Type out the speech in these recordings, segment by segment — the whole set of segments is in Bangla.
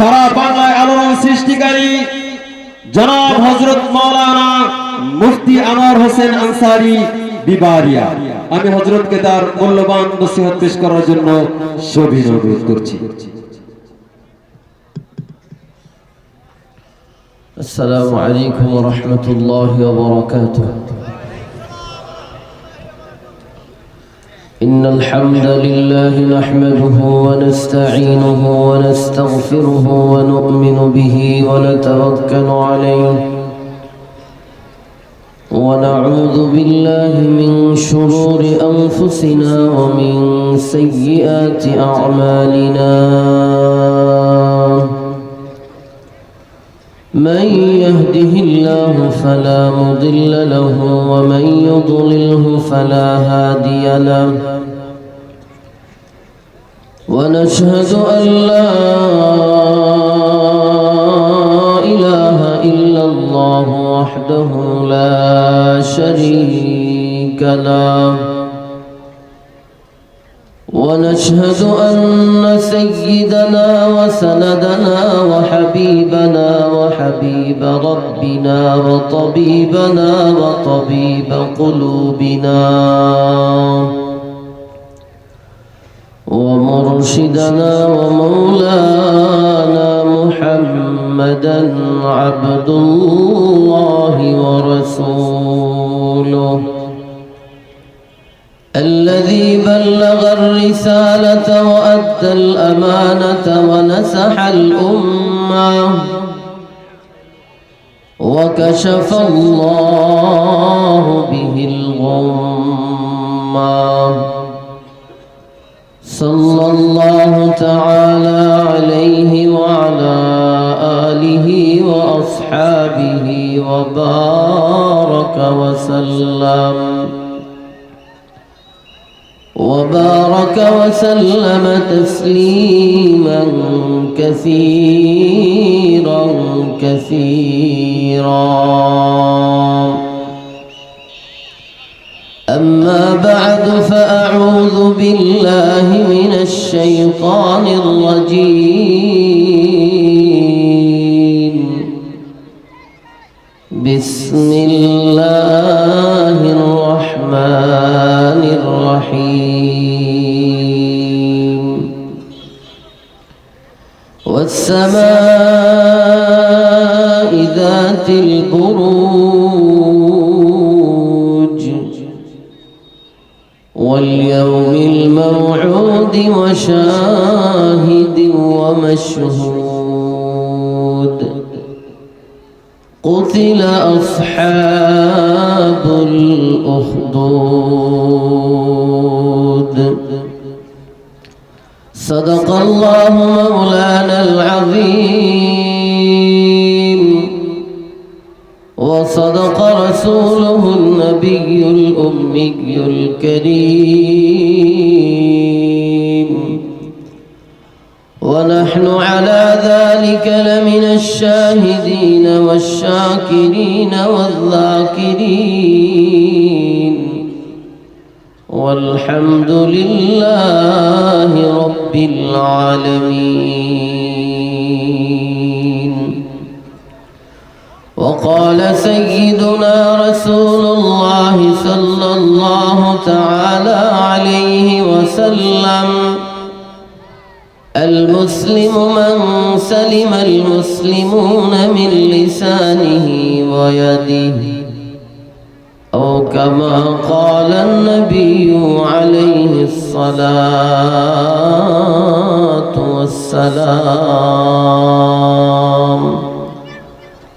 সারা বাংলায় আলোড়ন সৃষ্টিকারী জনাব হযরত মাওলানা মুফতি আনোয়ার হোসেন আনসারী বিবারিয়া। আমি হযরতকে তার মূল্যবান নসিহত পেশ করার জন্য সবিনয় অনুরোধ করছি। السلام عليكم ورحمة الله وبركاته. إن الحمد لله نحمده ونستعينه ونستغفره ونؤمن به ونتوكل عليه ونعوذ بالله من شرور أنفسنا ومن سيئات أعمالنا. من يهده الله فلا مضل له ومن يضلله فلا هادي له. ونشهد أن لا إله إلا الله وحده لا شريك له. ونشهد أن سيدنا وسندنا وحبيبنا وحبيب ربنا وطبيبنا وطبيب قلوبنا ومرشدنا ومولانا محمدا عبد الله ورسوله الذي بلغ الرسالة وأدى الأمانة ونصح الأمة وكشف الله به الغمة. صلى الله تعالى عليه وعلى آله وأصحابه وبارك وسلم تسليما كثيرا كثيرا. أما بعد فأعوذ بالله من الشيطان الرجيم. بسم الله الرحمن الرحيم. والسماء ذات البروج واليوم الموعود وشاهد ومشهود. قتل أصحاب الأخدود. صدق الله مولانا العظيم وصدق رسوله النبي الأمي الكريم. ونحن على ذلك لمن الشاهدين والشاكرين والذاكرين والحمد لله رب العالمين. وقال سيدنا رسول الله صلى الله تعالى عليه وسلم: المسلم من سلم المسلمون من لسانه ويده، أو كما قال النبي عليه الصلاة والسلام.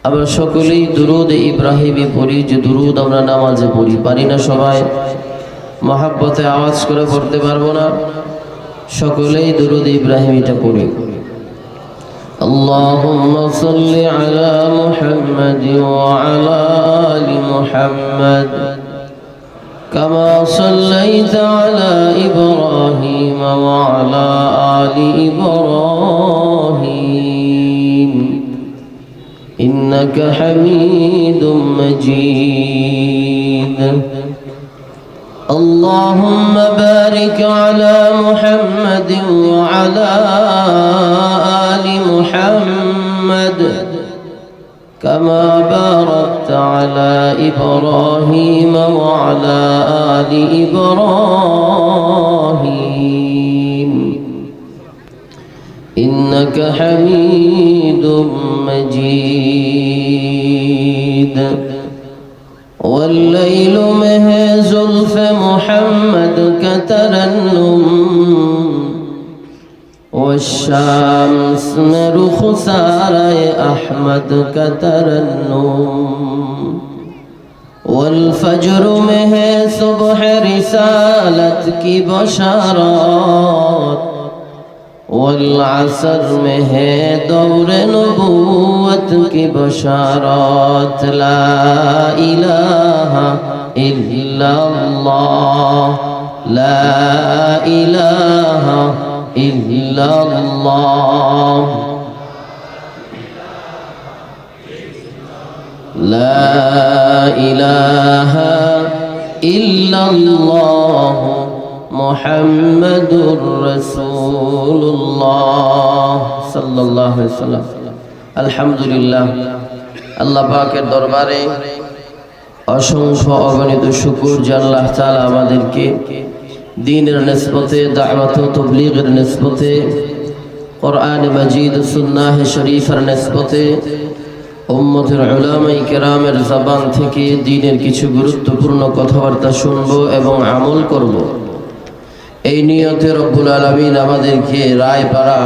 আমরা সকলেই দুরূদ ইব্রাহিমি পড়ি, যে দুরূদ আমরা নামাজে পড়ি। পারি না সবাই? মহাব্বতে আওয়াজ করে পড়তে পারবো না? সকলেই দুরূদ ইব্রাহিমিটা পড়ি। اللهم صل على محمد وعلى آل محمد كما صليت على إبراهيم وعلى آل إبراهيم إنك حميد مجيد. اللهم بارك على محمد وعلى آل محمد كما باركت على إبراهيم وعلى آل إبراهيم إنك حميد مجيد والليل مه زلف محمد كترنم والشمس میں رخسارے احمد کا ترنم والفجر میں ہے صبح رسالت کی بشارات والعصر میں ہے دور نبوت کی بشارات لا الہ الا اللہ لا الہ إلا الله لا إله إلا الله محمد رسول الله صلى الله عليه وسلم الحمد لله আল্লাহ পাকের দরবারে অসংখ্য অগণিত শুকর যে আল্লাহ তাআলা আমাদেরকে দ্বীনের নিসবতে দাওয়াত ও তাবলীগের নিসবতে কোরআন মাজিদ সুন্নাহ শরীফের নিসবতে উম্মতের উলামায়ে কেরামের জবান থেকে দ্বীনের কিছু গুরুত্বপূর্ণ কথাবার্তা শুনব এবং আমল করব এই নিয়তে রব্বুল আলামিন আমাদেরকে রায়পাড়া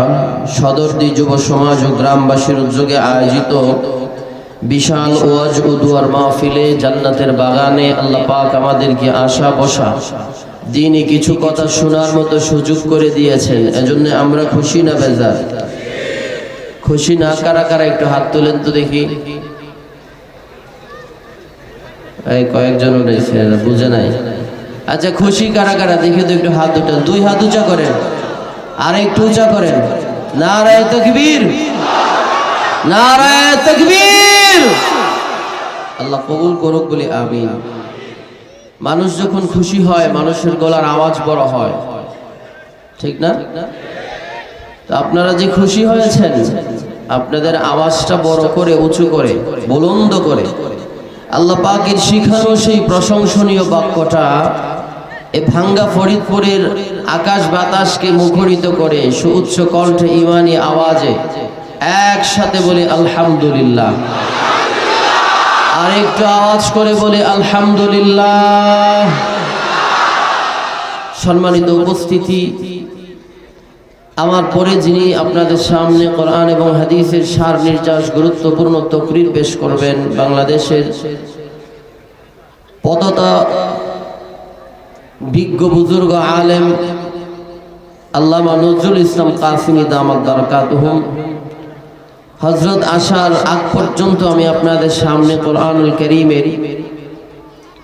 সদরদি যুব সমাজ ও গ্রামবাসীর উদ্যোগে আয়োজিত বিশাল ওয়াজ ও দুয়ার মাহফিলে জান্নাতের বাগানে আল্লাহ পাক আমাদেরকে আসা বসা দিনে কিছু কথা শোনার মতো সুযোগ করে দিয়েছেন এজন্য আমরা খুশি না বেজার খুশি না কারা কারা একটু হাত তোলেন তো দেখি এই কয়েকজন উঠেছে বুঝে নাই আচ্ছা খুশি কারা কারা দেখে তো একটু হাত উঠান দুই হাত উঁচা করেন আর একটু উঁচা করেন নারায়ে তাকবীর নারায়ে তাকবীর আল্লাহ কবুল করুক বলি আমিন মানুষ যখন খুশি হয় মানুষের গলার আওয়াজ বড় হয় ঠিক না তো আপনারা যে খুশি হয়েছেন আপনাদের আওয়াজটা বড় করে উঁচু করে বুলন্দ করে আল্লাহ পাকের শিখানো সেই প্রশংসনীয় বাক্যটা এই ভাঙ্গা ফরিদপুরের আকাশ বাতাসকে মুখরিত করে সুউচ্চ কণ্ঠে ঈমানি আওয়াজে একসাথে বলে আলহামদুলিল্লাহ আর একটু আওয়াজ করে বলে আলহামদুলিল্লাহ সম্মানিত উপস্থিতি আমার পরে যিনি আপনাদের সামনে কোরআন এবং হাদিসের সার নির্যাস গুরুত্বপূর্ণ তকরির পেশ করবেন বাংলাদেশের পততা বিজ্ঞ বুজুর্গ আলেম আল্লামা নজরুল ইসলাম কাসিমি দামাত বারাকাতুহুম হযরত আসার আগ পর্যন্ত আমি আপনাদের সামনে কোরআনুল কারীমের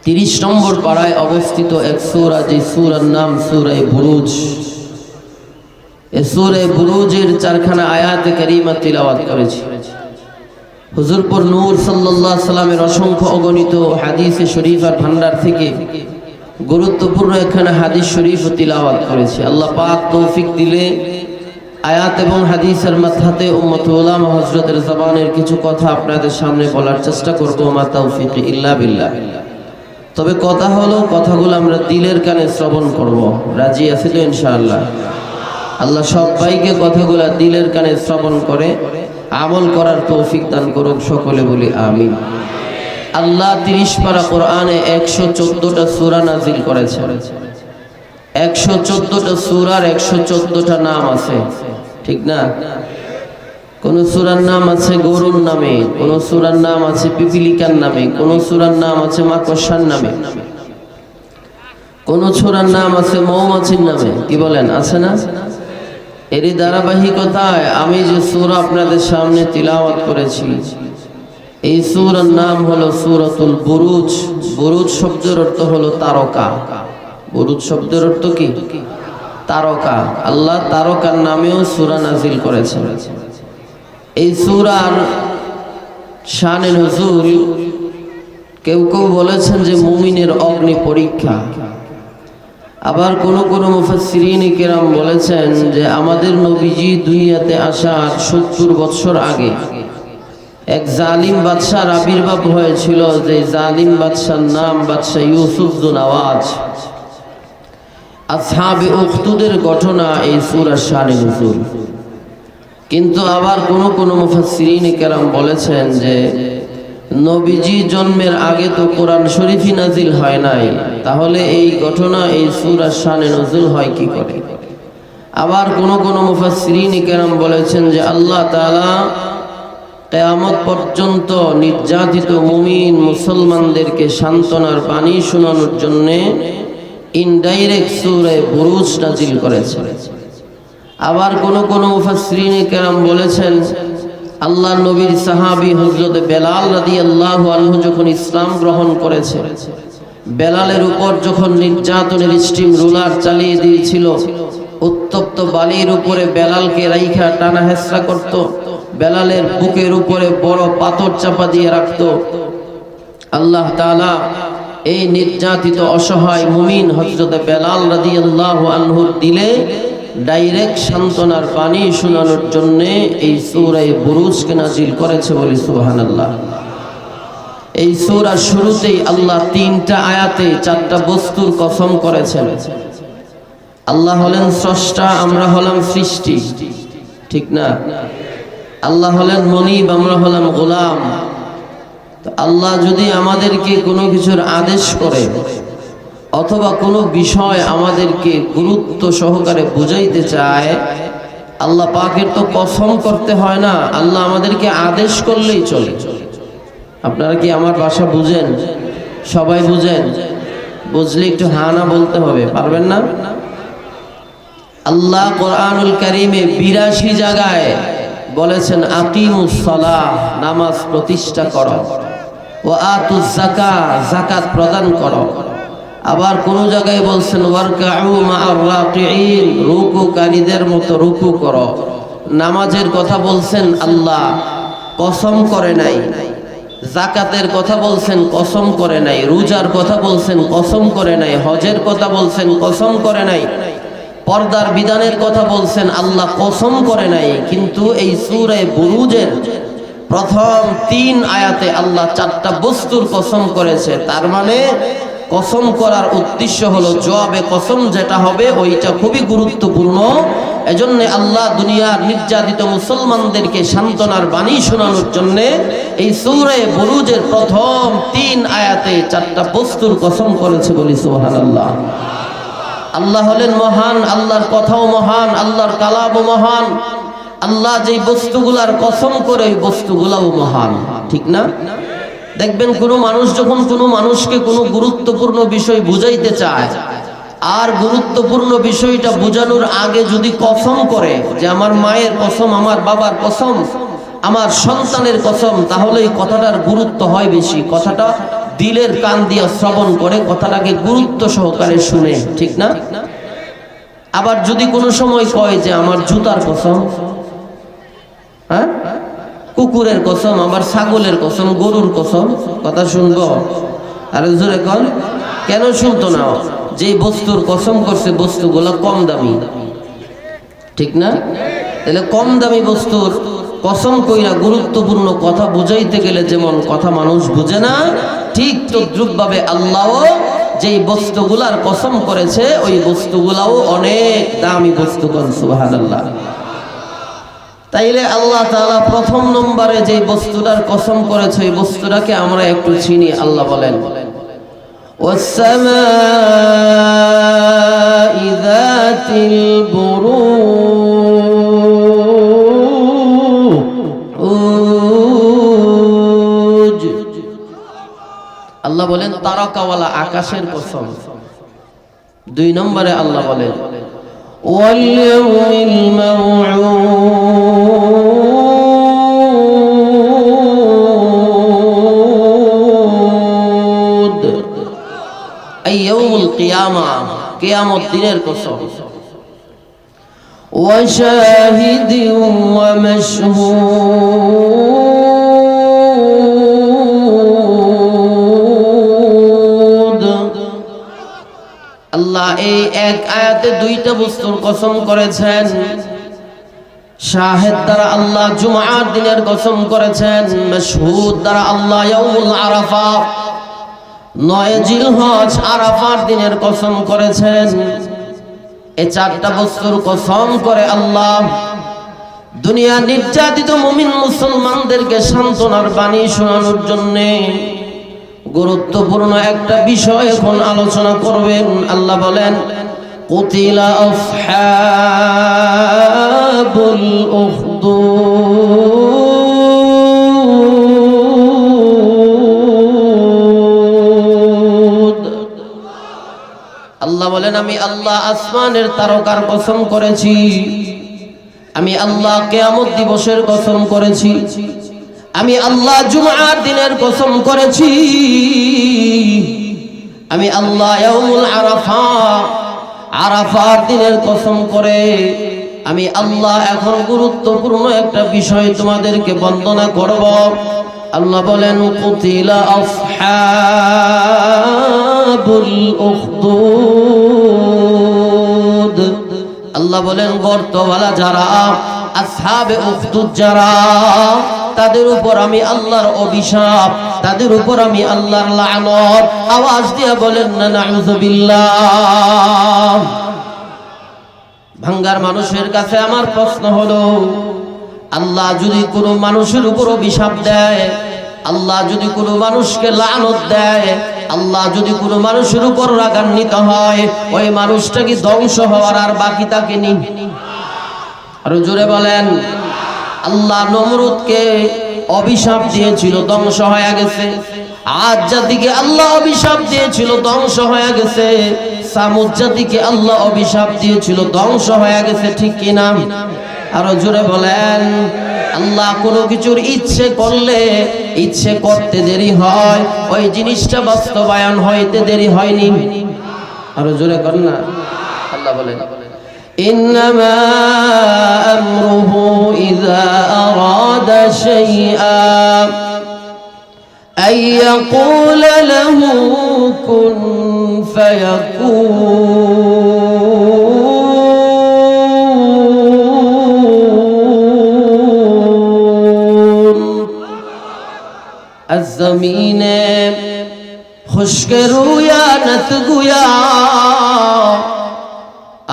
30 নম্বর পারায় অবস্থিত এক সূরা যে সূরার নাম সূরা বুরুজ এই সূরা বুরুজের 4খানা আয়াতে কারীমা তিলাওয়াত করেছি হুজুরপুর নূর সাল্লাল্লাহু আলাইহি সাল্লামের অসংখ্য অগণিত হাদিসে শরীফার ভান্ডার থেকে গুরুত্বপূর্ণ একখানা হাদিস শরীফ তিলাওয়াত করেছি আল্লাহ পাক তৌফিক দিলে আয়াত এবং হাদিসের মাথাতে উম্মত উলামা হযরতের জবানের কিছু কথা আপনাদের সামনে বলার চেষ্টা করব মা তৌফিক ইল্লা বিল্লাহ তবে কথা হলো কথাগুলো আমরা দিলের কানে শ্রবণ করব রাজি আছি তো ইনশাআল্লাহ আল্লাহ সবাইকে কথাগুলো দিলের কানে শ্রবণ করে আমল করার তৌফিক দান করুক সকলে বলি আমিন আল্লাহ 30 পারা কোরআনে 114টা সূরা নাযিল করেছেন 114টা সূরার 114টা নাম আছে ঠিক না কোন সূরার নাম আছে গরুর নামে কোন সূরার নাম আছে পিপিলিকার নামে কোন সূরার নাম আছে মাকড়সার নামে কোন সূরার নাম আছে মৌমাছির নামে কি বলেন আছে না এরই ধারাবাহিকতায় আমি যে সূরা আপনাদের সামনে তিলাওয়াত করেছি এই সূরার নাম হলো সূরাতুল বুরুজ বুরুজ শব্দের অর্থ হলো তারকা বুরুজ শব্দের অর্থ কি তারকা আল্লাহ তারকার নামেও সূরা নাযিল করেছেন এই সূরার শানে নুজুল কেউ কেউ বলেছেন যে মুমিনের অগ্নি পরীক্ষা আবার কোন মুফাসসিরিন কিরাম বলেছেন যে আমাদের নবীজি দুনিয়াতে আসার 70 বছর আগে এক জালিম বাদশার আবির্ভাব হয়েছিল। যে জালিম বাদশার নাম বাদশা ইউসুফ জুনাওয়াজ। আসহাবে উখদুদের ঘটনা এই সূরা শানে নুজুল। কিন্তু আবার কোন মুফাসসিরিন কিরাম বলেছেন যে নবীজি জন্মের আগে তো কোরআন শরীফই নাজিল হয় নাই, তাহলে এই ঘটনা এই সূরা শানে নুজুল হয় কি করে। আবার কোন মুফাসসিরিন কিরাম বলেছেন যে আল্লাহ তাআলা কিয়ামত পর্যন্ত নির্যাতিত মুমিন মুসলমানদেরকে সান্ত্বনার বাণী শোনানোর জন্য ইনডাইরেক্ট সূরা বুরুজ নাজিল করেছেন। আবার কোন মুফাসসিরিন কিরাম বলেছেন আল্লাহ নবীর সাহাবী হযরত বেলাল রাদিয়াল্লাহু আনহু যখন ইসলাম গ্রহণ করেছে, বেলালের উপর যখন নির্যাতনের স্টিম রুলার চালিয়ে দিয়েছিল, উত্তপ্ত বালির উপরে বেলালকে রাইখা টানা হেঁচড়া করত, বেলালের বুকের উপরে বড় পাথর চাপা দিয়ে রাখত। আল্লাহ তাআলা এই নির্যাতিত অসহায় মুমিন হযরত বেলাল রাদিয়াল্লাহু আনহুর দিলে ডাইরেক্ট সান্ত্বনার বাণী শোনানোর জন্য এই সূরা বুরুজকে নাজিল করেছে বলি সুবহানাল্লাহ। এই সূরার শুরুতেই আল্লাহ 3টা আয়াতে 4টা বস্তুর কসম করেছেন। আল্লাহ হলেন স্রষ্টা, আমরা হলাম সৃষ্টি, ঠিক না? আল্লাহ হলেন মনিব, আমরা হলাম গোলাম। তো আল্লাহ যদি আমাদেরকে কোনো কিছুর আদেশ করে অথবা কোনো বিষয় আমাদেরকে গুরুত্ব সহকারে বুঝাইতে চায়, আল্লাহ পাকের তো কসম করতে হয় না, আল্লাহ আমাদেরকে আদেশ করলেই চলে। আপনারা কি আমার ভাষা বুঝেন? সবাই বুঝেন? বুঝলে একটু হা না বলতে হবে, পারবেন না? আল্লাহ কোরআনুল কারীমে 82 জায়গায় বলেছেন আকিমুস সালাহ, নামাজ প্রতিষ্ঠা করো, ওয়া আতুজ যাকাত, যাকাত প্রদান করো। আবার কোন জায়গায় বলছেন ওয়ারকাউ মা'আর রাকিঈন, রুকুকারীদের মতো রুকু করো। নামাজের কথা বলছেন আল্লাহ, কসম করে নাই। যাকাতের কথা বলছেন, কসম করে নাই। রোজার কথা বলছেন, কসম করে নাই। হজের কথা বলছেন, কসম করে নাই। পর্দার বিধানের কথা বলছেন, আল্লাহ কসম করে নাই। কিন্তু এই সূরা বুরুজের প্রথম 3 আয়াতে আল্লাহ 4টা বস্তুর কসম করেছে। তার মানে কসম করার উদ্দেশ্য হলো জবাবে কসম যেটা হবে ওইটা খুবই গুরুত্বপূর্ণ। এজন্য আল্লাহ দুনিয়ার নির্যাতিত মুসলমানদেরকে সান্ত্বনার বাণী শোনানোর জন্য এই সূরা বুরুজের প্রথম 3 আয়াতে 4টা বস্তুর কসম করেছে বলি সুবহানাল্লাহ। আল্লাহ হলেন মহান, আল্লাহর কথাও মহান, আল্লাহর কালামও মহান। আল্লাহ যেই বস্তুগুলার কসম করে ওই বস্তুগুলাও মহান, ঠিক না? দেখবেন কোনো মানুষ যখন কোনো মানুষকে কোনো গুরুত্বপূর্ণ বিষয় বুঝাইতে চায়, আর গুরুত্বপূর্ণ বিষয়টা বোঝানোর আগে যদি কসম করে যে আমার মায়ের কসম, আমার বাবার কসম, আমার সন্তানের কসম, তাহলে এই কথাটার গুরুত্ব হয় বেশি। কথাটা দিলের কান দিয়ে শ্রবণ করে, কথাটাকে গুরুত্ব সহকারে শুনে, ঠিক না? আবার যদি কোনো সময় কয় যে আমার জুতার কসম, হ্যাঁ, কুকুরের কসম, আবার ছাগলের কসম, গরুর কসম, কথা শুনবো? আরে জোরে কন, কেন শুনতো না? যে বস্তুর কসম করছে বস্তুগুলো কম দামি, ঠিক না? তাহলে কম দামি বস্তুর কসম কইরা গুরুত্বপূর্ণ কথা বুঝাইতে গেলে যেমন কথা মানুষ বুঝে না, ঠিক তদ্রুপভাবে আল্লাহও যেই বস্তুগুলার কসম করেছে ওই বস্তুগুলাও অনেক দামি বস্তু। সুবহানাল্লাহ। তাইলে আল্লাহ তাআলা প্রথম নম্বরে যে বস্তুটার কসম করেছে এই বস্তুটাকে আমরা একটু চিনি। আল্লাহ বলেন ওয়াস-সামাঈ যাতিল বুরুজ। আল্লাহ বলেন তারকাওয়ালা আকাশের কসম। 2 নম্বরে আল্লাহ বলেন ওয়াল ইয়াউমিল মাউউদ, এই ইয়াউমুল কিয়ামা, কিয়ামত দিনের কসম। ওয়া শাহিদিন ওয়া মাশহুদ, আল্লাহ এই এক আয়াতে দুইটা বস্তুর কসম করেছেন। শাহেদ দ্বারা আল্লাহ জুমার দিনের কসম করেছেন, মাশহুদ দ্বারা আল্লাহ ইয়াউমুল আরাফা 9 জিলহজ আরাফার দিনের কসম করেছেন। এই চারটা বস্তুর কসম করে আল্লাহ দুনিয়া নির্যাতিত মুমিন মুসলমানদেরকে সান্ত্বনার বাণী শোনানোর জন্য গুরুত্বপূর্ণ একটা বিষয় এখন আলোচনা করবেন। আল্লাহ বলেন, কুতিলা আসহাবুল উখদুদ। আল্লাহ বলেন, আমি আল্লাহ আসমানের তারকার কসম করেছি, আমি আল্লাহ কিয়ামত দিবসের কসম করেছি, আমি আল্লাহ জুমার দিনের কসম করেছি, আমি আল্লাহ ইয়াউমুল আরাফা আরাফার দিনের কসম করে আমি আল্লাহ এখন গুরুত্বপূর্ণ একটা বিষয় তোমাদেরকে বন্দনা করব। আল্লাহ বলেন, কুতিলা আসহাবুল উখদুদ। আল্লাহ বলেন, গর্তওয়ালা যারা, আসহাবে উখদুদ যারা, তাদের উপর আমি আল্লাহর অভিশাপ, তাদের উপর আমি আল্লাহর লানত। আওয়াজ দিয়ে বলেন না নাউযুবিল্লাহ। ভাঙ্গার মানুষের কাছে আমার প্রশ্ন হলো, আল্লাহ যদি কোনো মানুষের উপর অভিশাপ দেয়, আল্লাহ যদি কোনো মানুষকে লানত দেয়, আল্লাহ যদি কোনো মানুষের উপর রাগান্বিত হয়, ওই মানুষটা কি ধ্বংস হওয়ার আর বাকি থাকে নি? আরো জোরে বলেন। আল্লাহ নমরুদকে অভিশাপ দিয়েছিল, ধ্বংস হয়ে গেছে। আদ জাতিকে আল্লাহ অভিশাপ দিয়েছিল, ধ্বংস হয়ে গেছে। সামুদ জাতিকে আল্লাহ অভিশাপ দিয়েছিল, ধ্বংস হয়ে গেছে। ঠিক কিনা? আরো জোরে বলেন। আল্লাহ কোনো কিছুর ইচ্ছে করলে, ইচ্ছে করতে দেরি হয়, ওই জিনিসটা বাস্তবায়ন হইতে দেরি হয়নি। আরো জোরে কর না। আল্লাহ বলেন, إنما أمره إذا أراد شيئا أن يقول له كن فيكون الزمين خشک رویانت گویا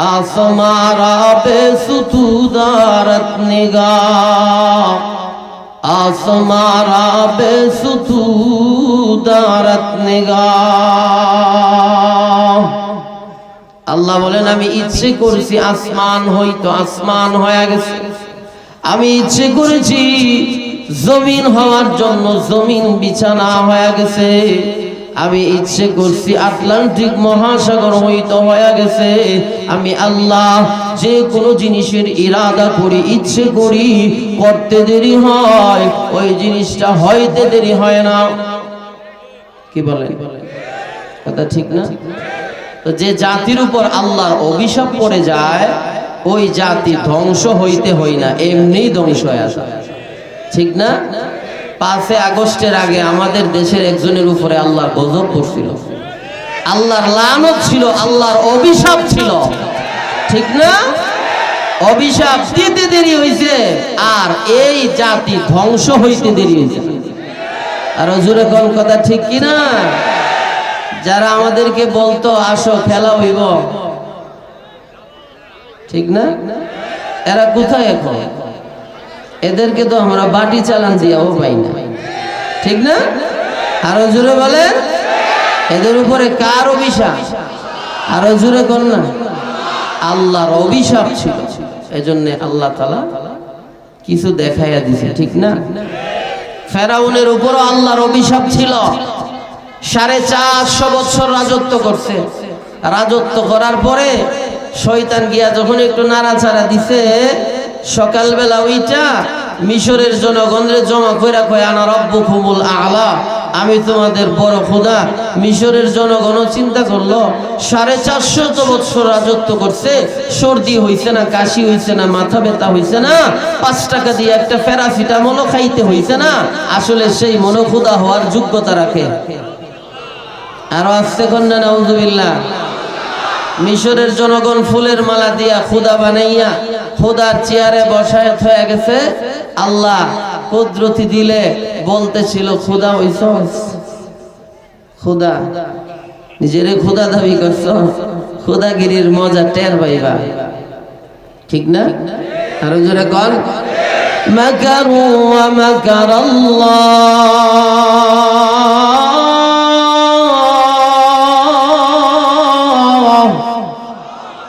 آسمارا بے ستودارت نگاہ آسمارا بے ستودارت نگاہ। আল্লাহ বলেন, আমি ইচ্ছে করেছি আসমান হইতো, আসমান হয়ে গেছে। আমি ইচ্ছে করেছি জমিন হওয়ার জন্য, জমিন বিছানা হয়ে গেছে। আমি ইচ্ছে করছি আটলান্টিক মহাসাগর হইতো হয়ে গেছে। আমি আল্লাহ যে কোনো জিনিসের ইরাদা করি, ইচ্ছে করি, করতে দেরি হয়, ওই জিনিসটা হইতে দেরি হয় না। কি বলে কথা ঠিক না? তো যে জাতির উপর আল্লাহর অভিশাপ পড়ে যায়, ওই জাতি ধ্বংস হইতে হয় না, এমনিই ধ্বংস হয়ে আসে। ঠিক না? 5 আগস্টের আগে আমাদের দেশের একজনের উপরে আল্লাহর গজব পড়ছিল, আল্লাহর লানত ছিল, আল্লাহর অভিশাপ ছিল। ঠিক না? অভিশাপ দিতে দেরি হয়েছে, আর এই জাতি ধ্বংস হইতে দেরি হয়েছে। আর জোরে কোন কথা ঠিক কিনা? যারা আমাদেরকে বলতো আসো খেলা হইব, ঠিক না, এরা কোথায় এখন? এদেরকে তো আমরা বাটি চালান দিয়াও পাই না। ঠিক না? আরো জোরে বলেন। এদের উপরে কার অভিশাপ? আরো জোরে কর না। আল্লাহর অভিশাপ ছিল। এজন্য আল্লাহ তাআলা কিছু দেখাইয়া দিছে। ঠিক না? ফেরাউনের উপরও আল্লাহর অভিশাপ ছিল। 450 বছর রাজত্ব করছে। রাজত্ব করার পরে শয়তান গিয়া যখন একটু নাড়াচাড়া দিছে, সকালবেলা ওইটা মিশরের জনগণের জমা কইরা কয় আনা রব্বুকুমুল আ'লা, আমি তোমাদের বড় খোদা। মিশরের জনগণও চিন্তা করলো, 450 বছর রাজত্ব করছে, সর্দি হইছে না, কাশি হইছে না, মাথা ব্যথা হইছে না, 5 টাকা দিয়ে একটা প্যারাসিটামলও খাইতে হইছে না, আসলে সেই মনোখোদা হওয়ার যোগ্যতা রাখে। আরো আসছে কন্যা নাউজুবিল্লাহ। মিশরের জনগণ ফুলের মালা দিয়া খুদা বানাইয়া খুদার চেয়ারে বসায় হয়ে গেছে। আল্লাহ কুদরতি দিলে বলতেছিল খুদা হইছ, খুদা নিজেরে খুদা দাবি করছ, খুদাগিরির মজা টের পাইবা, ঠিক না? আরো জোরে কর, মাকারু ওয়া মাকারাল্লাহ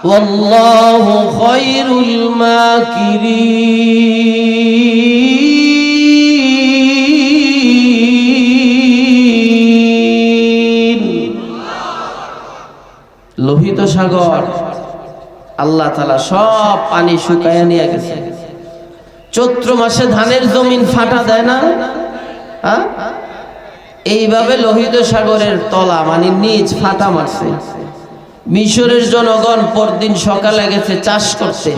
ওয়াল্লাহু খায়রুল মাকিরিন। লোহিত সাগর আল্লাহ তাআলা সব পানি শুকায়া নিয়ে গেছে। চৈত্র মাসে ধানের জমিন ফাটা দেয় না, এইভাবে লোহিত সাগরের তলা মানে নিচ ফাটা মারছে। মিশরের জনগণ পরদিন সকালে গেছে চাষ করতে,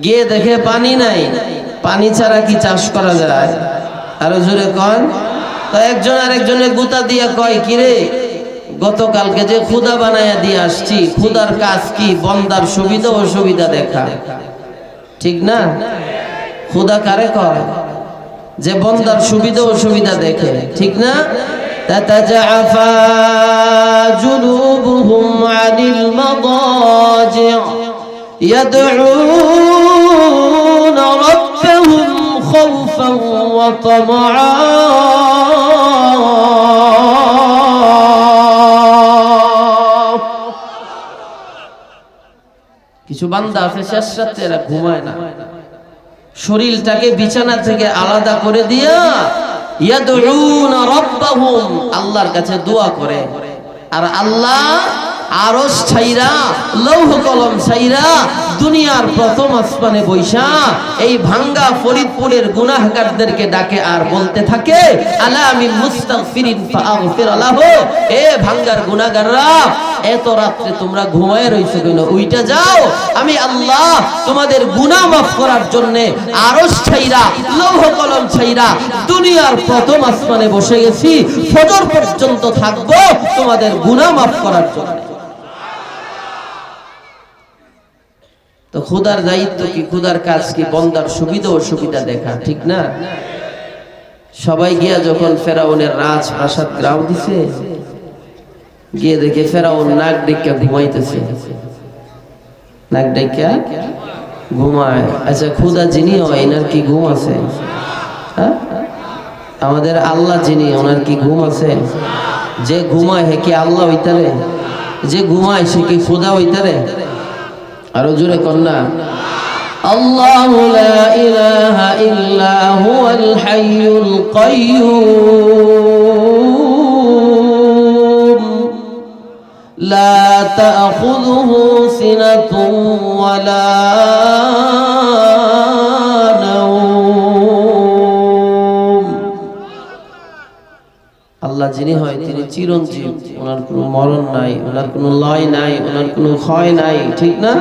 গিয়ে দেখে পানি নাই। পানি ছাড়া কি চাষ করা যায়? আরো জোরে কন। তো একজন আরেকজনের গুতা দিয়া কয়, কিরে গতকালকে যে খুদা বানায়া দিয়ে আসছি, খুদার কাজ কি? বন্দার সুবিধা অসুবিধা দেখা, ঠিক না? খুদা কারে কয়? যে বন্দার সুবিধা অসুবিধা দেখে, ঠিক না? তাতাজাফা জুনুবুহুম আনিল মাদাজি' ইয়াদউনা রাব্বাহুম খাওফান ওয়া তামাআন। কিছু বান্দা আছে শেষ রাতে এরা ঘুমায় না, শরীরটাকে বিছানা থেকে আলাদা করে দিয়া ইয়াদউনা রাব্বাহুম, আল্লাহর কাছে দোয়া করে। আর আল্লাহ আরশ ছাইরা লৌহ কলম ছাইরা দুনিয়ার প্রথম আসমানে বৈশা এই ভাঙ্গা ফরিদপুরের গুনাহগারদেরকে ডাকে আর বলতে থাকে, আলা মিন মুস্তাগফিরিন ফাগফির লাহু, এ ভাঙ্গার গুনাহগাররা এত রাতে তোমরা ঘুমায় রইছো কেন? উইটা যাও, আমি আল্লাহ তোমাদের গুনাহ মাফ করার জন্য আরশ ছাইরা লৌহ কলম ছাইরা দুনিয়ার প্রথম আসমানে বসে গেছি, ফজর পর্যন্ত থাকবো তোমাদের গুনাহ মাফ করার জন্য। তো খুদার দায়িত্ব কি? খুদার কাজ কি? বন্দার সুবিধা অসুবিধা দেখা, ঠিক না? সবাই গিয়া যখন ফেরাউনের রাজ প্রাসাদ গ্রাম দিছে, গিয়ে দেখে ফেরাউন নাক ডেকে ঘুমাইতেছে, নাক ডেকে ঘুমায়। আচ্ছা খুদা যিনি হয় এনার কি ঘুম আছে? হ্যাঁ, আমাদের আল্লাহ যিনি, ওনার কি ঘুম আছে? যে ঘুমায় হে কি আল্লাহ হইতারে? যে ঘুমায় সে কি খুদা হইতারে? আরো জোরে কন্যা, আল্লাহু লা ইলাহা ইল্লা হুয়াল হাইয়ুল কাইয়্যুম লা তাখুযুহু সিনাতুন ওয়ালা নাওম। আল্লাহ যিনি হয় তিনি চিরঞ্জীব, ওনার কোনো মরণ নাই, ওনার কোনো লয় নাই, ওনার কোনো ক্ষয় নাই, ঠিক না?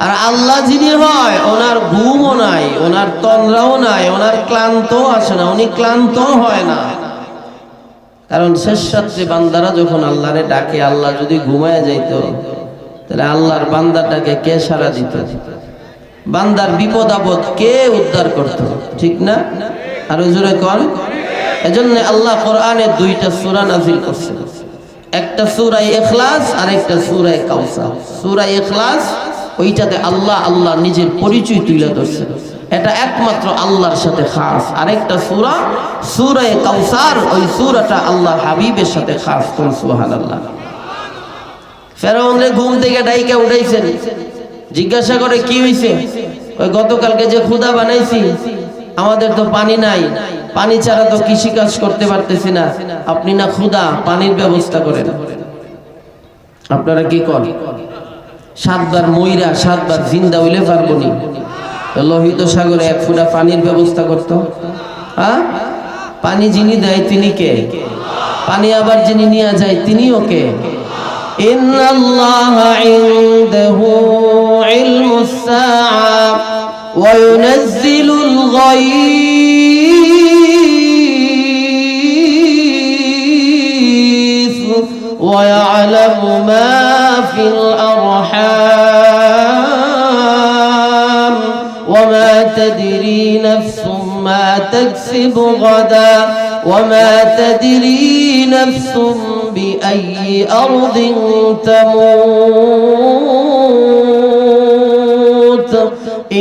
আর আল্লাহ যিনি হয় ওনার ঘুমও নাই, ওনার তন্দ্রাও নাই, ওনার ক্লান্ত আসে না, উনি ক্লান্ত হয় না। কারণ শেষ রাত্রে বান্দারা যখন আল্লাহরে ডাকে, আল্লাহ যদি ঘুমায় যাইত তাহলে আল্লাহর বান্দাটাকে কে সাড়া দিত? বান্দার বিপদ আপদ কে উদ্ধার করত, ঠিক না? আরো জোরে কর। এজন্য আল্লাহ কোরআনে দুইটা সূরা নাযিল করছেন, একটা সূরা ইখলাস আর একটা সূরা কাউসার। সূরা ইখলাস ওইটাতে আল্লাহ আল্লাহ নিজের পরিচয় তুলে ধরছেন, এটা একমাত্র আল্লাহর সাথে খাস। আরেকটা সূরা সূরা কাউসার, ওই সূরাটা আল্লাহ হাবিবের সাথে খাস। কোন সুবহানাল্লাহ। ফেরাউনের ঘুম থেকে ডাইকা উঠাইছেন, জিজ্ঞাসা করে কি হইছে? ওই গতকালকে যে খুদা বানাইছি, আমাদের তো পানি নাই, পানি ছাড়া তো কৃষি কাজ করতে পারতেছি না, আপনি না খুদা, পানির ব্যবস্থা করেন। আপনারা কি করেন? 7 বার মইরা 7 বার জিন্দা হইলে পারবো নি? লোহিত সাগরে 1 ফুটা পানির ব্যবস্থা করত? হ্যাঁ, পানি যিনি দেয় তিনি কে? পানি আবার যিনি নিয়ে যায় তিনিও কে? ইন্নাল্লাহা ইনদাহু ইলমুস সাআ ওয়া ইউনাজ্জিলুল গায়স ওয়া ইয়ালামু মা ফিল ما تكسب غدا وما تدري نفس بأي أرض تموت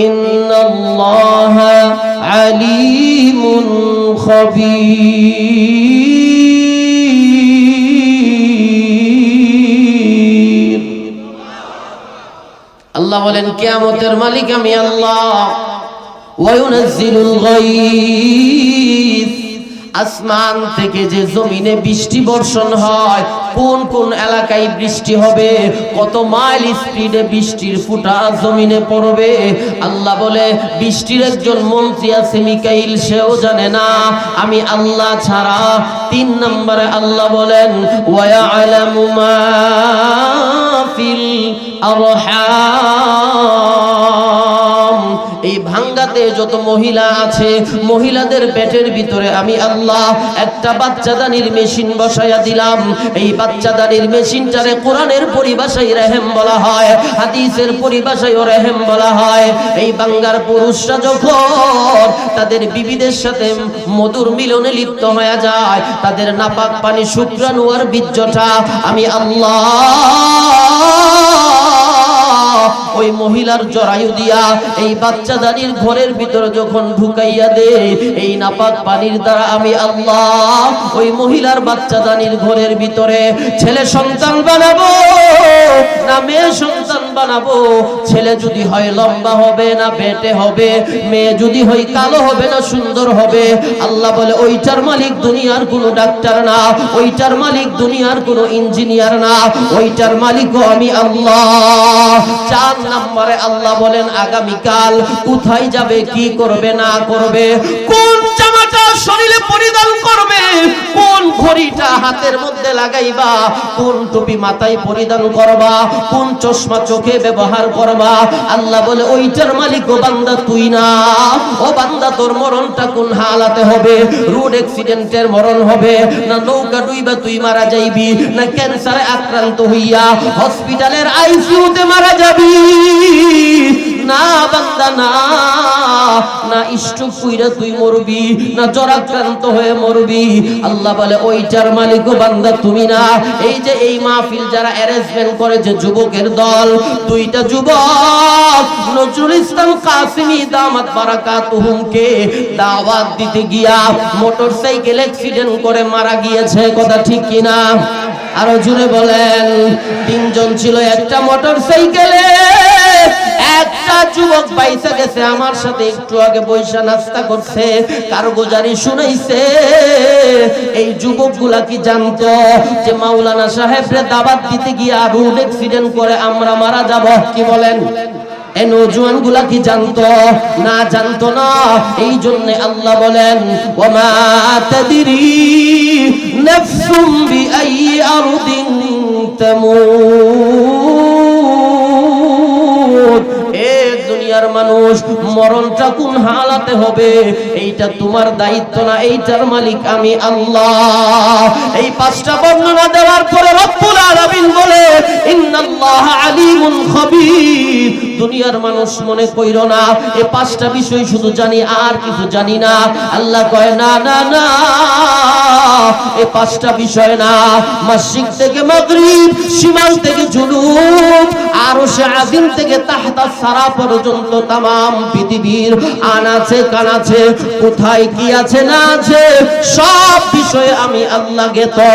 إن الله عليم خبير আল্লাহ বলেন কিয়ামতের মালিক আমি আল্লাহ ওয়ায়ুনাজ্জিলুল গায়স আসমান থেকে যে জমিনে বৃষ্টি বর্ষণ হয় কোন কোন এলাকায় বৃষ্টি হবে কত মাইল স্পিডে বৃষ্টির ফোঁটা জমিনে পড়বে আল্লাহ বলে বৃষ্টির একজন মন্ত্রী আছে মিকাইল সেও জানে না আমি আল্লাহ ছাড়া 3 নম্বরে আল্লাহ বলেন ওয়া ইয়ালামু মা ফিল আরহাম এই ভাঙ্গাতে যত মহিলা আছে মহিলাদের পেটের ভিতরে আমি আল্লাহ একটা বাচ্চাদানির মেশিন বসায়া দিলাম এই বাচ্চাদানির মেশিনটারে কোরআনের পরিভাষায় রহিম বলা হয় হাদিসের পরিভাষায় রহিম বলা হয় এই বাঙ্গার পুরুষরা যখন তাদের বিবিদের সাথে মধুর মিলনে লিপ্ত হয়ে যায় তাদের নাপাক পানি শুক্রাণু আর বীর্যটা আমি আল্লাহ ওই মহিলার জরায়ু দিয়া এই বাচ্চাদানির ঘরের ভিতরে যখন ঢুকাইয়া দে এই নাপাক পানির দ্বারা আমি আল্লাহ ওই মহিলার বাচ্চাদানির ঘরের ভিতরে ছেলে সন্তান বানাবো না মেয়ে সন্তান বানাবো ছেলে যদি হয় লম্বা হবে না বেটে হবে মেয়ে যদি হয় কালো হবে না সুন্দর হবে আল্লাহ বলে ওইটার মালিক দুনিয়ার কোনো ডাক্তার না ওইটার মালিক দুনিয়ার কোনো ইঞ্জিনিয়ার না ওইটার মালিকও আমি আল্লাহ 4 নম্বরে আল্লাহ বলেন আগামীকাল কোথায় যাবে কি করবে না করবে কোন জামাটা শরীরে পরিধান করবে কোন ঘড়িটা হাতের মধ্যে লাগাইবা কোন টুপি মাথায় পরিধান করবা কোন চশমা চোখে ব্যবহার করবা আল্লাহ বলে ওইটার মালিক ও বান্দা তুই না ও বান্দা তোর মরণটা কোন হালাতে হবে রোড অ্যাক্সিডেন্টের মরণ হবে না নৌকা ডুইবা তুই মারা যাইবি না ক্যান্সারে আক্রান্ত হইয়া হসপিটালের আইসিইউতে মারা যাবি না বান্দা না না স্ট্রোক কইরা তুই মরবি না জ্বরাক্রান্ত হয়ে মরবি আল্লাহ বলে ওইটার মালিক ও বান্দা তুমি না এই যে এই মাহফিল যারা অ্যারেঞ্জমেন্ট করে যে যুবকের দল দুইটা যুবক নজরুল ইসলাম কাসিমি দামাত বারাকাতুহুমকে দাওয়াত দিতে গিয়া মোটরসাইকেল অ্যাক্সিডেন্ট করে মারা গিয়েছে কথা ঠিক কিনা আরো জোরে বলেন 3 জন ছিল একটা মোটরসাইকেলে একটা যুবক বাইসা গেছে আমার সাথে একটু আগে বৈশা নাস্তা করছে কারগুজারি শুনাইছে এই যুবকগুলা কি জানতো যে মাওলানা সাহেবরে দাওয়াত দিতে গিয়া রোড অ্যাক্সিডেন্ট করে আমরা মারা যাব কি বলেন এই নওজোয়ানগুলা কি জানতো না জানতো না এই জন্য আল্লাহ বলেন ওয়া মা তাদরি নাফসুম বিআই আরদিন তামুত এ দুনিয়ার মানুষ মরণটা কোন হালাতে হবে এইটা তোমার দায়িত্ব না এইটার মালিক আমি আল্লাহ এই 5টা বর্ণনা দেওয়ার পরে রব্বুল আলামিন বলে ইন্নাল্লাহ আলিমুন খাবীর দুনিয়ার মানুষ মনে কইরো না এই 5টা বিষয় শুধু জানি আর কিছু জানি না আল্লাহ কয় না না না এই 5টা বিষয় না মাশরিক থেকে মাগরিব শিমাল থেকে জুনুব আরশে আজিম থেকে তাহতা সারা পর্যন্ত तमाम পৃথিবীর আনাচে কানাচে কোথায় কি আছে না আছে সব বিষয়ে আমি আল্লাহকে তো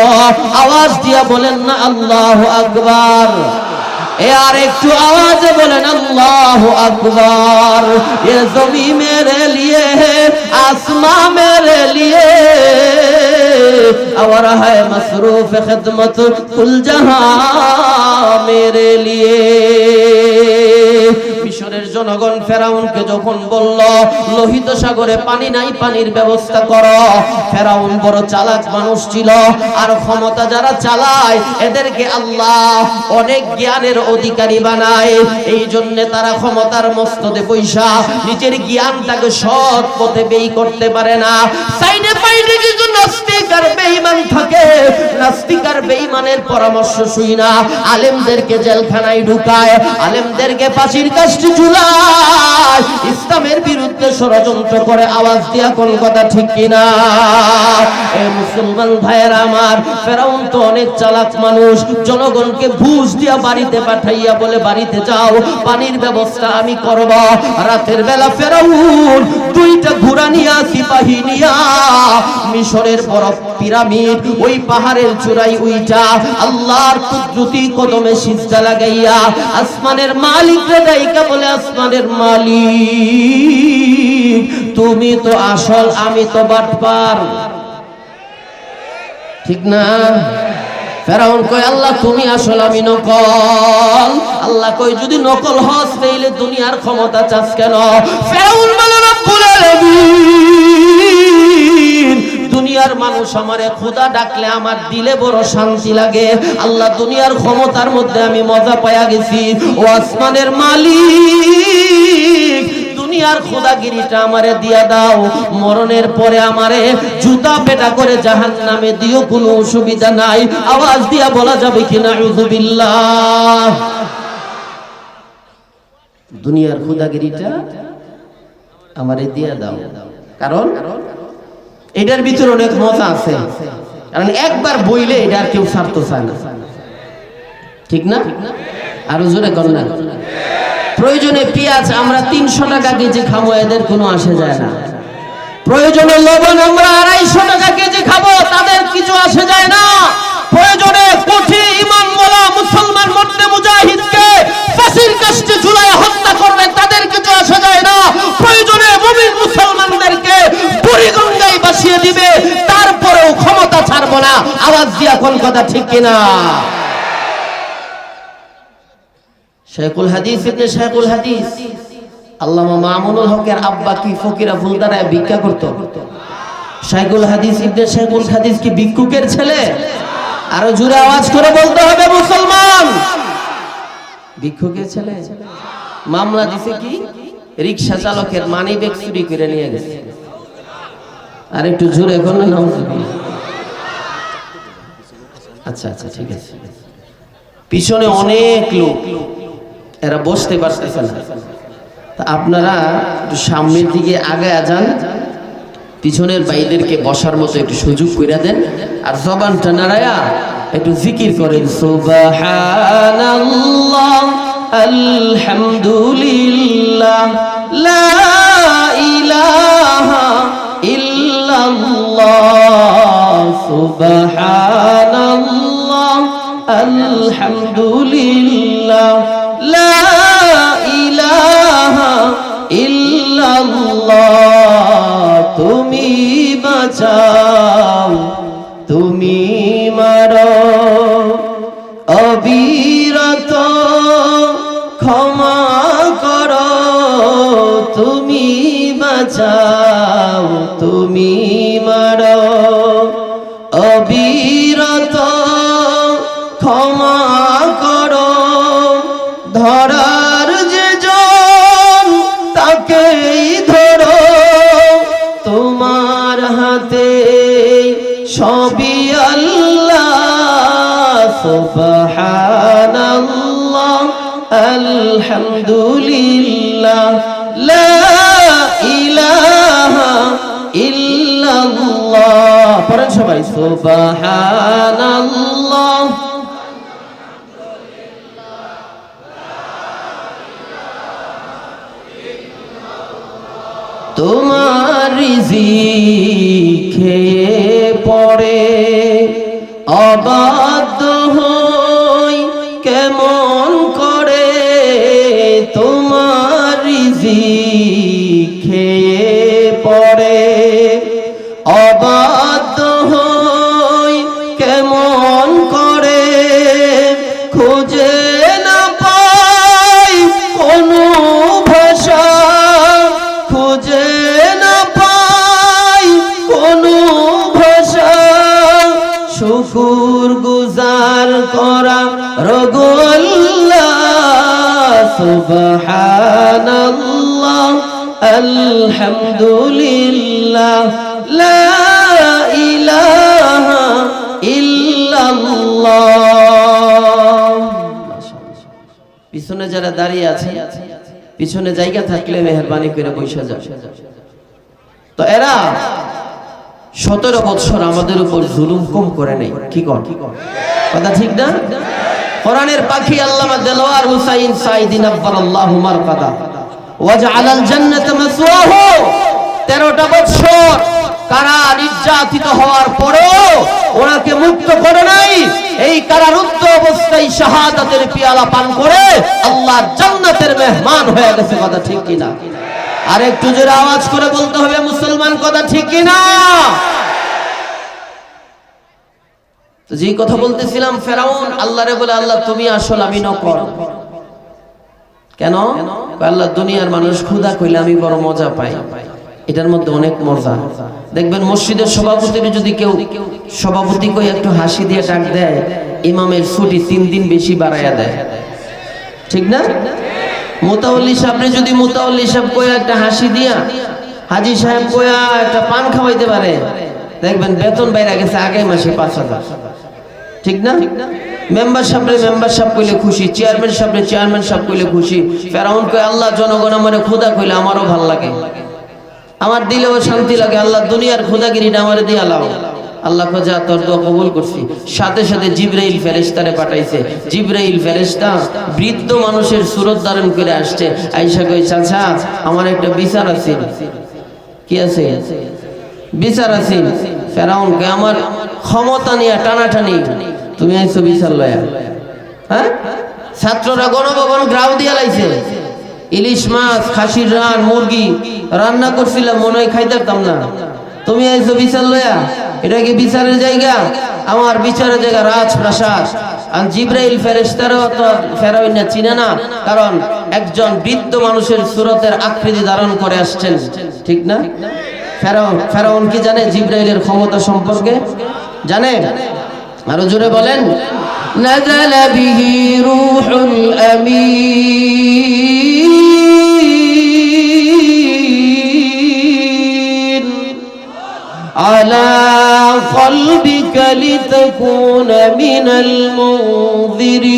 আওয়াজ দিয়া বলেন না আল্লাহু আকবার এ আর একটু আওয়াজে বলেন আল্লাহু আকবার ये ज़मी मेरे लिए है आसमां मेरे लिए और है मसरूफ खिदमत कुल जहां मेरे लिए মিশরের জনগণ ফেরাউনকে যখন বলল লোহিত সাগরে পানি নাই পানির ব্যবস্থা করো ফেরাউন বড় চালাক মানুষ ছিল আর ক্ষমতা যারা চালায় এদেরকে আল্লাহ অনেক জ্ঞানের অধিকারী বানায় এই জন্য তারা ক্ষমতার মস্তদে পয়সা নিজের জ্ঞানটাকে সৎ পথে ব্যয় করতে পারে না সাইডে পাইডে কিছু নাস্তিক আর বেঈমান থাকে নাস্তিক আর বেঈমানের পরামর্শ শুই না আলেমদেরকে জেলখানায় ঢুকায় আলেমদেরকে ফাঁসির কাস্টে ঝুলায় যায়, ইসলামের বিরুদ্ধে ষড়যন্ত্র করে। আওয়াজ দিয়া কোন কথা ঠিক কিনা? এ মুসলমান ভাইয়েরা আমার, ফেরাউন তো অনেক চালাক মানুষ। জনগণকে ঘুষ দিয়া বাড়িতে পাঠাইয়া বলে, বাড়িতে যাও, পানির ব্যবস্থা আমি করব। রাতের বেলা ফেরাউন দুইটা ঘোড়া নিয়া, সিপাহী নিয়া, মিশরের বড় পিরামিড ওই পাহাড়ের চূড়ায় উইটা আল্লাহর কুদরতি কদমে সিজদা লাগাইয়া আসমানের মালিক রে ডাইকা বলে, আসমানের মালিক তুমি তো আসল, আমি তো বাটপার। ঠিক না? ফেরাউন কয়, আল্লাহ তুমি আসল, আমি নকল। আল্লাহ কয়, যদি নকল হস তাইলে দুনিয়ার ক্ষমতা চাস কেন? ফেরাউন বলে, রব্বুল আলামিন, দুনিয়ার মানুষ আমারে খোদা ডাকলে আমার দিলে বড় শান্তি লাগে। আল্লাহ দুনিয়ার ক্ষমতার মধ্যে আমি মজা পাইয়া গেছি। ও আসমানের মালিক, দুনিয়ার খোদাগিরিটা আমারে দিয়া দাও, মরণের পরে আমারে জুতা পেটা করে জাহান্নামে দিও, কোনো অসুবিধা নাই। আওয়াজ দিয়া বলা যাবে কিনা আউযুবিল্লাহ? দুনিয়ার খোদাগিরিটা আমারে দিয়া দাও, কারণ এটার ভিতরে অনেক মজা আছে। কারণ একবার বইলে এটা আর কেউ ছাড়তে চায় না। ঠিক না? আরো জোরে কর না। প্রয়োজনে পেঁয়াজ আমরা 300 টাকা কেজি খাবো, এদের কোনো আসে যায় না। প্রয়োজনে লবণ আমরা 250 টাকা কেজি খাবো, তাদের কিছু আসে যায় না। প্রয়োজনে কোটি ইমানওয়ালা মুসলমান মধ্যে মুজাহিদকে ফাঁসির কাস্টে ঝুলায় হত্যা করবে, তাদের কিছু আসে যায় না। প্রয়োজনে মুমিন মুসলমানদেরকে বুড়িগঙ্গায় ভাসিয়ে দিবে, তারপরেও ক্ষমতা ছাড়বো না। আওয়াজ দিয়া কোন কথা ঠিক কিনা? শেখুল হাদিস ইবনে শেখুল হাদিস আল্লামা মামুনুল হকের আব্বা কি ফকিরা ফুলদারায় ভিক্ষা করত? শেখুল হাদিস ইবনে শেখুল হাদিস কি ভিক্ষুকের ছেলে? আরো জোরে আওয়াজ করে বলতে হবে মুসলমান, ভিক্ষুকের ছেলে। মামলা দিছে কি? রিকশা চালকের মানিব্যাগ চুরি করে নিয়ে গেছে। আর একটু জোরে বলেন না। আচ্ছা আচ্ছা, ঠিক আছে। পিছনে অনেক লোক, এরা বসতে পারতেছে না। তা আপনারা একটু সামনের দিকে আগে যান, পিছনের ভাইদেরকে বসার মতো একটু সুযোগ করে দেন, আর জবানটা নাড়ায়া একটু জিকির করেন, সুবহানাল্লাহ আলহামদুলিল্লাহ লা ইলাহা ইল্লাল্লাহ সুবহানাল্লাহ আলহামদুলিল্লাহ লা ইলাহা ইল্লাল্লাহ তুমি বাঁচাও, তুমি মারো, অবিরত ক্ষমা করো, তুমি বাঁচাও, তুমি মারো, অবিরত ক্ষমা করো। ধরার যে জন তাকেই ধরো, তোমার হাতে সবই আল্লাহ। সুবহানাল্লাহ আলহামদুলিল্লাহ লা ইলাহা ইল্লাল্লাহ। পড়েন সবাই, সুবহানাল্লাহ তোমার রিজিক খেয়ে পড়ে অবাধ্য হই কেমন করে, তোমার রিজিক খেয়ে পড়ে অবাধ্য হই কেমন করে, খুঁজে না পাই কোনো ভাষা, খুঁজে না পাই কোনো ভাষা, শুকুর গুজার করা রগো আল্লাহ। সুবহানাল্লাহ আলহামদুলিল্লাহ লা ইলাহা ইল্লাল্লাহ। পিছনে যারা দাঁড়িয়ে আছে পিছনে জায়গা থাকলে মেহেরবানি করে বসে যায়। তো এরা 17 বছর আমাদের উপর জুলুম কম করে নাই, কি কর কথা ঠিক না? কোরআনের পাখি আল্লামা দেলোয়ার হুসাইন সাইদি নাব্বারাল্লাহু মারকাদা ওয়াজআলাল জান্নাতা মাসওয়াহু 13টা বছর কারা নির্যাতিত হওয়ার পরেও ওনাকে মুক্ত করে নাই। এই কারারুদ্ধ অবস্থায় শাহাদাতের পিয়ালা পান করে আল্লাহর জান্নাতের মেহমান হয়ে গেছে, কথা ঠিক কিনা? আর একটু জোরে আওয়াজ করে বলতে হবে মুসলমান, কথা ঠিক কিনা? তো যে কথা বলতেছিলাম, ফেরাউন আল্লাহরে বলে, আল্লাহ তুমি আসল, আমি নকল। কেন? আল্লাহ দুনিয়ার মানুষ ক্ষুধা কইলে আমি বড় মজা পাই, এটার মধ্যে অনেক মজা। দেখবেন মসজিদের সভাপতির যদি কেউ সভাপতি কই একটু হাসি দিয়ে ডাক দেয়, ইমামের ছুটি 3 দিন বেশি বাড়াইয়া দেয়, ঠিক না? মুতাওয়াল্লি সাহেব যদি মুতাওয়াল্লি সাহেব কইয়া একটা হাসি দিয়া, হাজী সাহেব কইয়া একটা পান খাওয়াইতে পারে, দেখবেন বেতন বাইরে গেছে আগামী মাসে 5000, ঠিক না? মেম্বার সাহেব কইলে খুশি, চেয়ারম্যান সাহেব কইলে খুশি। ফেরাউন কয়, আল্লাহ জনগণ আমার ক্ষুধা কইলে আমারও ভাল লাগে, আমার দিলেও শান্তি লাগে, আল্লাহ দুনিয়ার ক্ষুধাগিরিটা আমারে দিয়া লাও। আল্লাহ কয়, যা তোর দোয়া কবুল করছি। সাথে সাথে জিবরাইল ফেরেশতারে পাঠাইছে। জিবরাইল ফেরেশতা বৃদ্ধ মানুষের সুরত ধারণ করে আসছে, আয়েশা কয়, চাচা আমার একটা বিচার আছে। কি আছে? বিচার আছে। ফেরাউন কয়, আমার ক্ষমতা নিয়ে টানাটানি, তুমি আইছো বিচার লয়া? হ্যাঁ, ছাত্ররা গণভবন গ্রাউ দিয়া লাইছে, ইলিশ মাছ, খাসির রান, মুরগি রান্না করছিলাম, মনে হয় খাইতাম না, তুমি আইছো বিচার লয়া? এটা কি বিচারের জায়গা? আমার বিচারের জায়গা রাজপ্রাসাদ। আর জিবরাইল ফেরেশতারও তো ফেরাউন না চিনে না, কারণ একজন বৃদ্ধ মানুষের সুরতের আকৃতি ধারণ করে আসছেন, ঠিক না? ফেরাউন কি জানে জিবরাইলের ক্ষমতা সম্পর্কে? জানে? আরো জোরে বলেন, নাযালা বিহি রূহুল আমিন আলা কলবিকা লিতাকুনা মিনাল মুনযিরিন।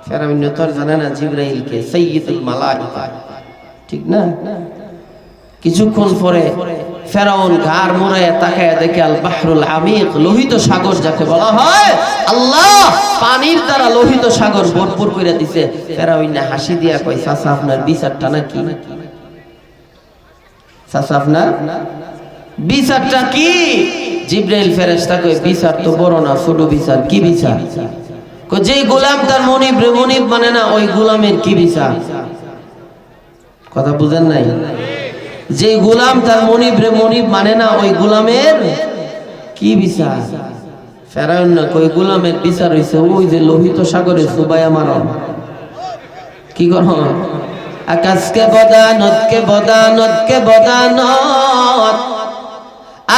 ফেরাউন তো জানে না জিবরাইলকে সাইয়্যিদুল মালায়েকা, ঠিক না? কিছুক্ষণ পরে ফেরাউন ঘাড় মুড়ায় তাকায় দেখে আল বাহরুল আমিক, লোহিত সাগর যাকে বলা হয়, আল্লাহ পানির দ্বারা লোহিত সাগর ভরপুর করে দিছে। ফেরাউন হাসি দিয়া কয়, চাচা আপনার বিচারটা নাকি? চাচা আপনার বিচারটা কি? জিবরাইল ফেরেশতা কয়, বিচার তো বড় না, ছোট বিচার। কি বিচার? কয়, যে গোলাম তার মনিব রে মনিব মানে না, ওই গোলামের কি বিচার? কথা বুঝেন নাই? যে গোলাম তার মনিব রে মনিব মানে না, ওই গোলামের কি বিচার? ফেরাউন না কই, গোলামের বিচার হইছে ওই যে লোহিত সাগরে সুবাইয়া মারন। কি কর? আকাশকে বদানতকে বদানতকে বদানত,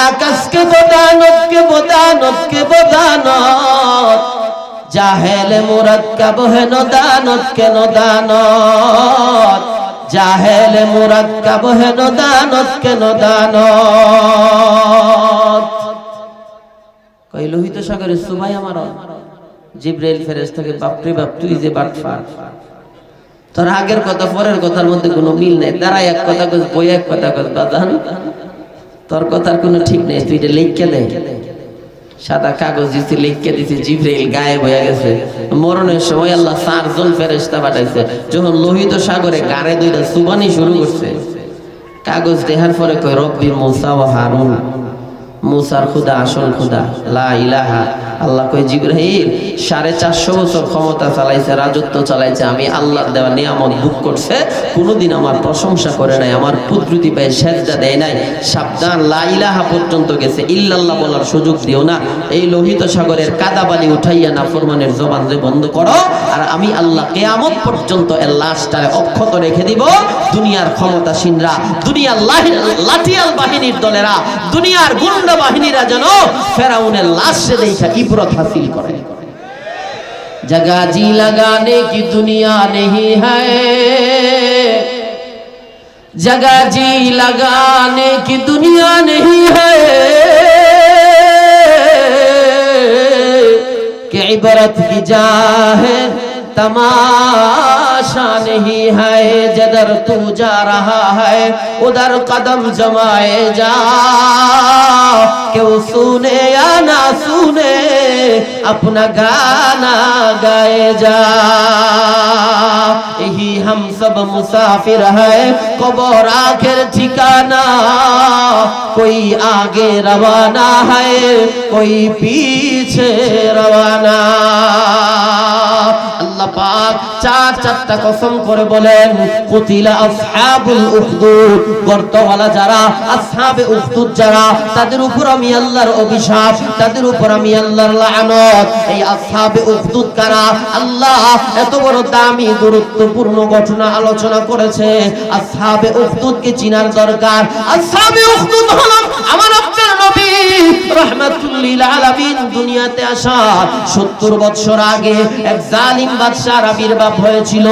আকাশকে বদানতকে বদানতকে বদানত, জাহেলে মুরাক্কাব হে নদানতকে নদানত, জাহেলে মুরাক্কাব হে নদানতকে নদানত। কই লোহিত সাগরে সুবাইয়া মারন। জিবরাইল ফেরেশতাকে, বাপরে বাপ, তুই যে বাটফার, তোর আগের কথা পরের কথার মধ্যে কোনো মিল নেই, দাঁড়ায় এক কথা কস, বই এক কথা কস, বাজান তোর কথার কোনো ঠিক নেই, তুই এটা লিখকে দে। সাদা কাগজ দিছি, লিখকে দিছি, জিবরাইল গায়েব হয়ে গেছে। মরণের সময় আল্লাহ 4 জন ফেরেশতা পাঠাইছে। যখন লোহিত সাগরে গাড়ে দুইটা সুবানি শুরু করছে, কাগজ দেখার পরে কয়, রব্বি মুসা ওয়া হারুন, মুসার খুদা আসল খুদা, লা ইলাহা। আল্লাহ কয়, জিবরাইল 450 বছর ক্ষমতা চালাইছে, রাজত্ব চালাইছে, আমি আল্লাহর দেওয়া নিয়ামত ভোগ করছে, কোনোদিন আমার প্রশংসা করে নাই, আমার কুদরতি পায়ে সেজদা দেয় নাই। সাবধান, লা ইলাহা পর্যন্ত গেছে, ইল্লাল্লাহ বলার সুযোগ দিও না। এই লোহিত সাগরের কাদাবালি উঠাইয়া নাফরমানের জবান যে বন্ধ করো, আর আমি আল্লাহ কিয়ামত পর্যন্ত এর লাশটারে অক্ষত রেখে দিব। দুনিয়ার ক্ষমতাসীনরা, দুনিয়ার লাঠিয়াল বাহিনীর দলেরা, দুনিয়ার গুন্ডা বাহিনীরা যেন ফেরাউনের লাশে দেখা ইবরত হাসিল করে। जगह जी लगाने की दुनिया नहीं है, जगह जी लगाने की दुनिया नहीं है, कि इबरत की जा है तमाशा नहीं है, जिधर तू जा रहा है उधर कदम जमाए जा, क्यों सुने या ना सुने अपना गाना गाए जा। यही हम सब मुसाफिर है, कब्र आखिर ठिकाना, कोई आगे रवाना है कोई पीछे रवाना। আল্লাহ পাক চারটা কসম করে বলেন, কুতিলা আসহাবুল উখদুদ, গর্তওয়ালা যারা, আসহাবে উখদুদ যারা, তাদের উপর আমি আল্লাহর অভিশাপ, তাদের উপর আমি আল্লাহর লানত। এই আসহাবে উখদুদ কারা? আল্লাহ এত বড় দামি গুরুত্বপূর্ণ ঘটনা আলোচনা করেছে, আসহাবে উখদুদকে চিনার দরকার। আসহাবে উখদুদ হলো আমার আপনার নবী রাহমাতুল লিল আলামিন দুনিয়াতে আসা 70 বছর আগে এক জালিম বাদশার আবির্ভাব হয়েছিল।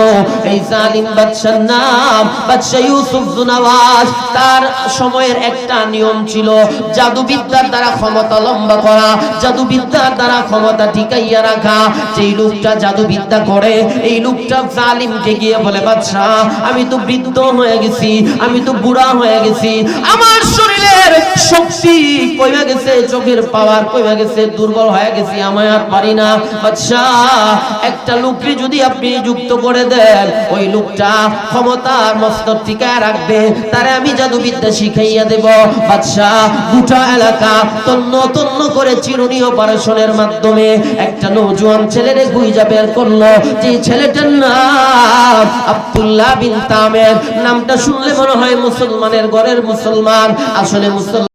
এই জালিম বাদশার নাম বাদশা ইউসুফ জুনাওয়াজ। তার সময়ের একটা নিয়ম ছিল, জাদুবিদ্যার দ্বারা ক্ষমতা লম্বা করা, জাদুবিদ্যার দ্বারা ক্ষমতা টিকাইয়া রাখা। যেই লোকটা জাদুবিদ্যা করে, এই লোকটা জালিমকে গিয়ে বলে, বাদশা আমি তো বৃদ্ধ হয়ে গেছি, আমি তো বুড়া হয়ে গেছি, আমার শরীরের শক্তি কমে গেছে, চোখের পাওয়ার কমে গেছে, দুর্বল হয়ে গেছি, আমি আর পারি না। বাদশা একটা লোককে যদি আপনি যুক্ত করে দেন, ওই লোকটা ক্ষমতার মস্তক টিকায় রাখবে, তারে আমি জাদুবিদ্যা শিখাইয়া দেব। বাদশা গোটা এলাকা তন্ন তন্ন করে চিরুনি অপারেশনের মাধ্যমে একটা নওজোয়ান ছেলেরে খুঁজে বের করলো। যে ছেলেটার নাম আব্দুল্লাহ বিন তামের। নামটা শুনলে মনে হয় মুসলমানের ঘরের মুসলমান, আসলে মুসলমান